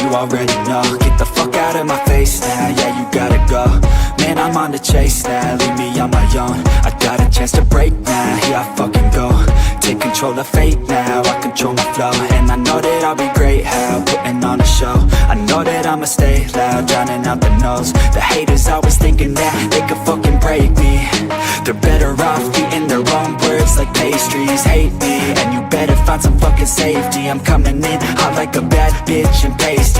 you already know. Get the fuck out of my face now, yeah, you gotta go. Man, I'm on the chase now, leave me on my own. I got a chance to break now, here I fucking go. Take control of fate now, I control my flow. And I know that I'll be great, how, putting on a show. I know that I'ma stay loud, drowning out the noise. The haters always thinking that they could fucking break me. They're better off eating their own words like pastries. Hate me, and you better find some fucking safety. I'm coming in hot like a bad bitch and pasty.